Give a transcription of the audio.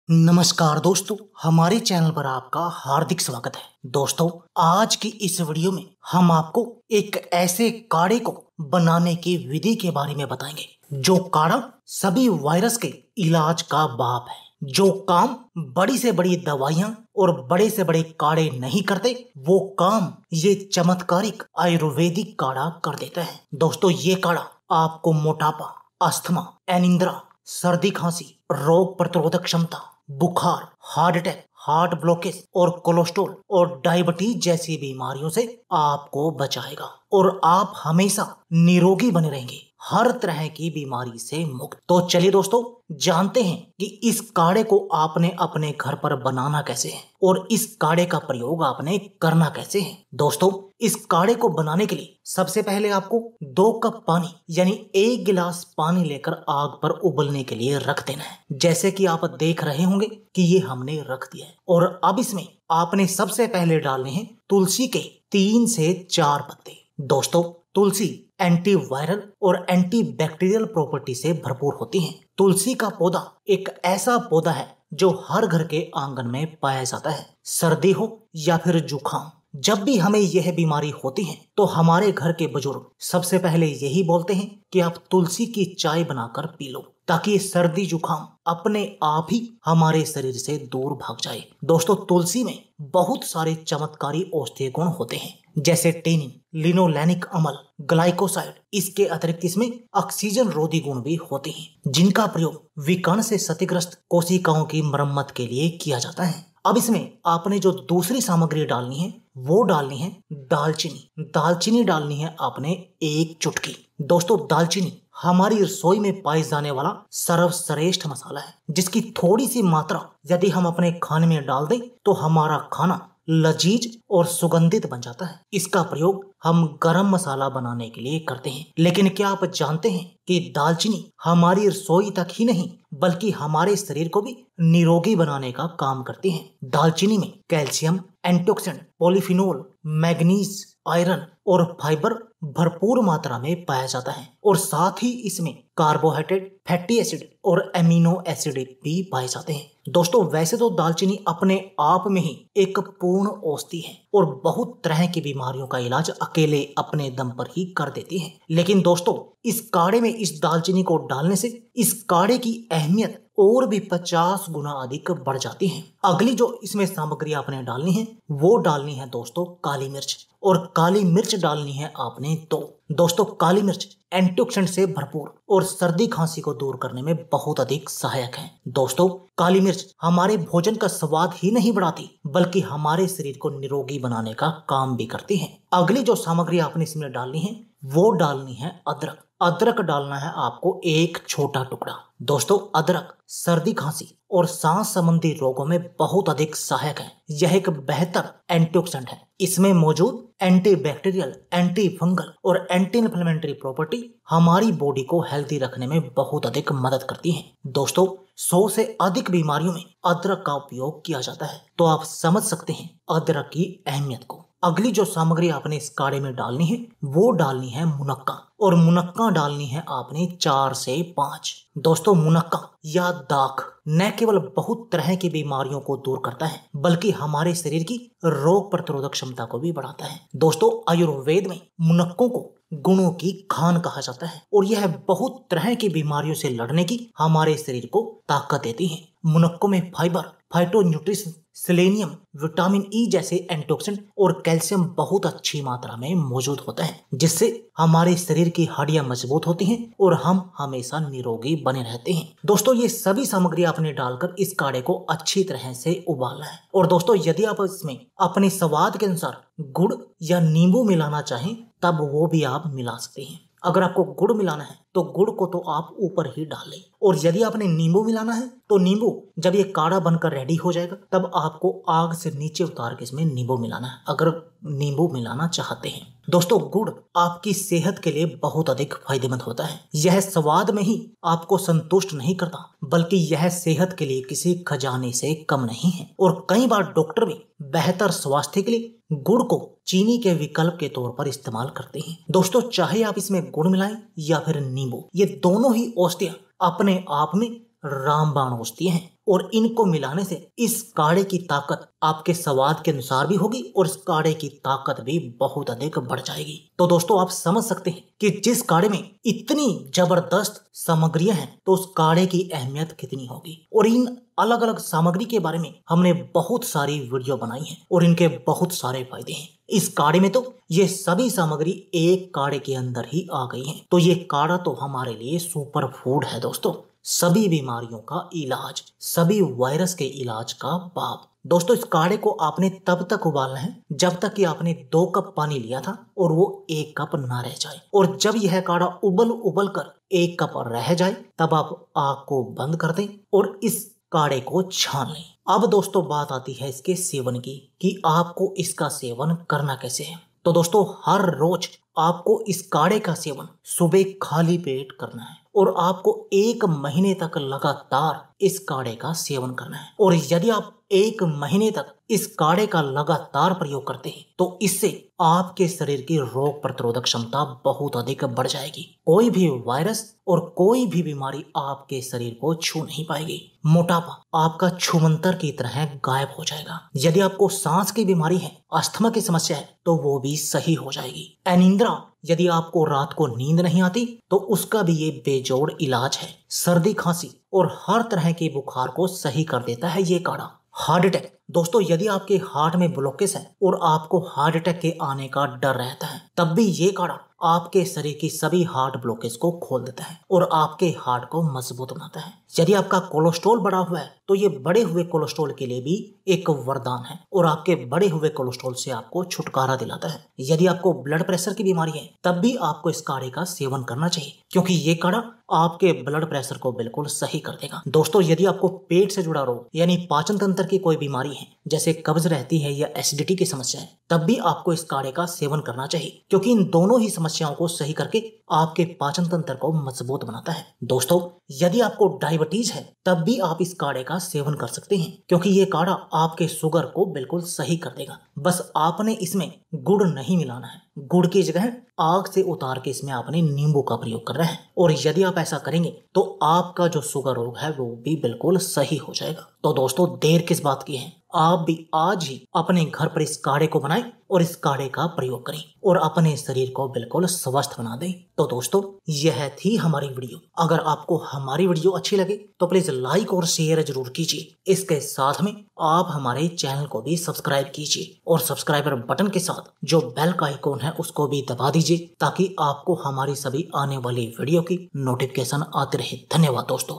नमस्कार दोस्तों, हमारे चैनल पर आपका हार्दिक स्वागत है। दोस्तों, आज की इस वीडियो में हम आपको एक ऐसे काढ़े को बनाने की विधि के बारे में बताएंगे जो काढ़ा सभी वायरस के इलाज का बाप है। जो काम बड़ी से बड़ी दवाइयां और बड़े से बड़े काढ़े नहीं करते, वो काम ये चमत्कारिक आयुर्वेदिक काढ़ा कर देता है। दोस्तों, ये काढ़ा आपको मोटापा, अस्थमा, एनिंद्रा, सर्दी खांसी, रोग प्रतिरोधक क्षमता, बुखार, हार्ट अटैक, हार्ट ब्लॉकेज और कोलेस्ट्रॉल और डायबिटीज जैसी बीमारियों से आपको बचाएगा और आप हमेशा निरोगी बने रहेंगे, हर तरह की बीमारी से मुक्त। तो चलिए दोस्तों, जानते हैं कि इस काढ़े को आपने अपने घर पर बनाना कैसे है और इस काढ़े का प्रयोग आपने करना कैसे है। दोस्तों, इस काढ़े को बनाने के लिए सबसे पहले आपको 2 कप पानी यानी 1 गिलास पानी लेकर आग पर उबलने के लिए रख देना है। जैसे कि आप देख रहे होंगे कि ये हमने रख दिया है और अब इसमें आपने सबसे पहले डालने हैं तुलसी के 3 से 4 पत्ते। दोस्तों, तुलसी एंटीवायरल और एंटी बैक्टीरियल प्रॉपर्टी से भरपूर होती है। तुलसी का पौधा एक ऐसा पौधा है जो हर घर के आंगन में पाया जाता है। सर्दी हो या फिर जुकाम, जब भी हमें यह बीमारी होती है तो हमारे घर के बुजुर्ग सबसे पहले यही बोलते हैं कि आप तुलसी की चाय बनाकर पी लो, ताकि सर्दी जुकाम अपने आप ही हमारे शरीर से दूर भाग जाए। दोस्तों, तुलसी में बहुत सारे चमत्कारी औषधीय गुण होते हैं, जैसे टेनिन, लिनोलेनिक अम्ल, ग्लाइकोसाइड। इसके अतिरिक्त इसमें ऑक्सीजन रोधी गुण भी होते हैं, जिनका प्रयोग विकर्ण से क्षतिग्रस्त कोशिकाओं की मरम्मत के लिए किया जाता है। अब इसमें आपने जो दूसरी सामग्री डालनी है वो डालनी है दालचीनी। दालचीनी डालनी है आपने 1 चुटकी। दोस्तों, दालचीनी हमारी रसोई में पाए जाने वाला सर्वश्रेष्ठ मसाला है, जिसकी थोड़ी सी मात्रा यदि हम अपने खाने में डाल दें तो हमारा खाना लजीज और सुगंधित बन जाता है। इसका प्रयोग हम गरम मसाला बनाने के लिए करते हैं। लेकिन क्या आप जानते हैं कि दालचीनी हमारी रसोई तक ही नहीं बल्कि हमारे शरीर को भी निरोगी बनाने का काम करती है। दालचीनी में calcium, antioxidant, polyphenol, manganese, iron और फाइबर भरपूर मात्रा में पाया जाता है और साथ ही इसमें कार्बोहाइड्रेट, फैटी एसिड और एमिनो एसिड भी पाए जाते हैं। दोस्तों, वैसे तो दालचीनी अपने आप में ही एक पूर्ण औषधि है और बहुत तरह की बीमारियों का इलाज अकेले अपने दम पर ही कर देती है। लेकिन दोस्तों, इस काढ़े में इस दालचीनी को डालने से इस काढ़े की अहमियत और भी 50 गुना अधिक बढ़ जाती है। अगली जो इसमें सामग्री आपने डालनी है वो डालनी है दोस्तों काली मिर्च, और काली मिर्च डालनी है आपने 2। दोस्तों, काली मिर्च एंटीऑक्सीडेंट से भरपूर और सर्दी खांसी को दूर करने में बहुत अधिक सहायक है। दोस्तों, काली मिर्च हमारे भोजन का स्वाद ही नहीं बढ़ाती बल्कि हमारे शरीर को निरोगी बनाने का काम भी करती है। अगली जो सामग्री आपने इसमें डालनी है वो डालनी है अदरक। अदरक डालना है आपको 1 छोटा टुकड़ा। दोस्तों, अदरक सर्दी खांसी और सांस संबंधी रोगों में बहुत अधिक सहायक है। यह एक बेहतर एंटीऑक्सीडेंट है। इसमें मौजूद एंटी बैक्टीरियल, एंटी फंगल और एंटी इन्फ्लेमेटरी प्रॉपर्टी हमारी बॉडी को हेल्दी रखने में बहुत अधिक मदद करती है। दोस्तों, 100 से अधिक बीमारियों में अदरक का उपयोग किया जाता है, तो आप समझ सकते हैं अदरक की अहमियत को। अगली जो सामग्री आपने इस काढ़े में डालनी है वो डालनी है मुनक्का, और मुनक्का डालनी है आपने 4 से 5। दोस्तों, मुनक्का या दाख न केवल बहुत तरह की बीमारियों को दूर करता है बल्कि हमारे शरीर की रोग प्रतिरोधक क्षमता को भी बढ़ाता है। दोस्तों, आयुर्वेद में मुनक्कों को गुणों की खान कहा जाता है और यह बहुत तरह की बीमारियों से लड़ने की हमारे शरीर को ताकत देती है। मुनक्कों में फाइबर, फाइटोन्यूट्रिशन, सेलेनियम, विटामिन ई जैसे एंटीऑक्सीडेंट और कैल्शियम बहुत अच्छी मात्रा में मौजूद होता है, जिससे हमारे शरीर की हड्डियां मजबूत होती हैं और हम हमेशा निरोगी बने रहते हैं। दोस्तों, ये सभी सामग्री आपने डालकर इस काढ़े को अच्छी तरह से उबालना है। और दोस्तों, यदि आप इसमें अपने स्वाद के अनुसार गुड़ या नींबू मिलाना चाहें तब वो भी आप मिला सकते हैं। अगर आपको गुड़ मिलाना है तो गुड़ को तो आप ऊपर ही डाल लें, और यदि आपने नींबू मिलाना है तो नींबू जब ये काढ़ा बनकर रेडी हो जाएगा तब आपको आग से नीचे उतार के इसमें नींबू मिलाना है, अगर नींबू मिलाना चाहते हैं। दोस्तों, गुड़ आपकी सेहत के लिए बहुत अधिक फायदेमंद होता है। यह स्वाद में ही आपको संतुष्ट नहीं करता बल्कि यह सेहत के लिए किसी खजाने से कम नहीं है, और कई बार डॉक्टर भी बेहतर स्वास्थ्य के लिए गुड़ को चीनी के विकल्प के तौर पर इस्तेमाल करते हैं। दोस्तों, चाहे आप इसमें गुड़ मिलाएं या फिर नींबू, ये दोनों ही औषधियां अपने आप में रामबाण औषधियां हैं और इनको मिलाने से इस काढ़े की ताकत आपके स्वाद के अनुसार भी होगी और इस काढ़े की ताकत भी बहुत अधिक बढ़ जाएगी। तो दोस्तों आप समझ सकते हैं कि जिस काढ़े में इतनी जबरदस्त सामग्रियां हैं तो उस काढ़े की अहमियत कितनी होगी। और इन अलग अलग सामग्री के बारे में हमने बहुत सारी वीडियो बनाई है और इनके बहुत सारे फायदे हैं। इस काढ़े में तो ये सभी सामग्री एक काढ़े के अंदर ही आ गई हैं। तो ये काढ़ा तो हमारे लिए सुपर फूड है दोस्तों। सभी बीमारियों का इलाज, सभी वायरस के इलाज का बाप। दोस्तों इस काढ़े को आपने तब तक उबालना है जब तक कि आपने 2 कप पानी लिया था और वो 1 कप ना रह जाए। और जब यह काढ़ा उबल उबल कर 1 कप रह जाए तब आप आग को बंद कर दें और इस काढ़े को छान लें। अब दोस्तों बात आती है इसके सेवन की कि आपको इसका सेवन करना कैसे है। तो दोस्तों हर रोज आपको इस काढ़े का सेवन सुबह खाली पेट करना है और आपको 1 महीने तक लगातार इस काढ़े का सेवन करना है। और यदि आप 1 महीने तक इस काढ़े का लगातार प्रयोग करते हैं तो इससे आपके शरीर की रोग प्रतिरोधक क्षमता बहुत अधिक बढ़ जाएगी। कोई भी वायरस और कोई भी बीमारी आपके शरीर को छू नहीं पाएगी। मोटापा आपका छूमंतर की तरह गायब हो जाएगा। यदि आपको सांस की बीमारी है, अस्थमा की समस्या है तो वो भी सही हो जाएगी। अनिद्रा, यदि आपको रात को नींद नहीं आती तो उसका भी ये बेजोड़ इलाज है। सर्दी खांसी और हर तरह के बुखार को सही कर देता है ये काढ़ा। हार्ट अटैक, दोस्तों यदि आपके हार्ट में ब्लॉकेज है और आपको हार्ट अटैक के आने का डर रहता है तब भी ये काढ़ा आपके शरीर की सभी हार्ट ब्लॉकेज को खोल देता है और आपके हार्ट को मजबूत बनाता है। यदि आपका कोलेस्ट्रॉल बढ़ा हुआ है तो ये बढ़े हुए कोलेस्ट्रॉल के लिए भी एक वरदान है और आपके बढ़े हुए कोलेस्ट्रॉल से आपको छुटकारा दिलाता है। यदि आपको ब्लड प्रेशर की बीमारी है तब भी आपको इस काढ़े का सेवन करना चाहिए क्योंकि ये काढ़ा आपके ब्लड प्रेशर को बिल्कुल सही कर देगा। दोस्तों यदि आपको पेट से जुड़ा रोग यानी पाचन तंत्र की कोई बीमारी है जैसे कब्ज रहती है या एसिडिटी की समस्या है तब भी आपको इस काढ़े का सेवन करना चाहिए क्योंकि इन दोनों ही समस्याओं को सही करके आपके पाचन तंत्र को मजबूत बनाता है। दोस्तों यदि आपको डायबिटीज है तब भी आप इस काढ़े का सेवन कर सकते हैं क्योंकि ये काढ़ा आपके शुगर को बिल्कुल सही कर देगा। बस आपने इसमें गुड़ नहीं मिलाना है, गुड़ की जगह आग से उतार के इसमें आपने नींबू का प्रयोग करना है और यदि आप ऐसा करेंगे तो आपका जो शुगर रोग है वो भी बिल्कुल सही हो जाएगा। तो दोस्तों देर किस बात की है, आप भी आज ही अपने घर पर इस काढ़े को बनाएं और इस काढ़े का प्रयोग करें और अपने शरीर को बिल्कुल स्वस्थ बना दें। तो दोस्तों यह थी हमारी वीडियो। अगर आपको हमारी वीडियो अच्छी लगे तो प्लीज लाइक और शेयर जरूर कीजिए। इसके साथ में आप हमारे चैनल को भी सब्सक्राइब कीजिए और सब्सक्राइबर बटन के साथ जो बेल का आइकॉन है उसको भी दबा दीजिए ताकि आपको हमारी सभी आने वाली वीडियो की नोटिफिकेशन आती रहे। धन्यवाद दोस्तों।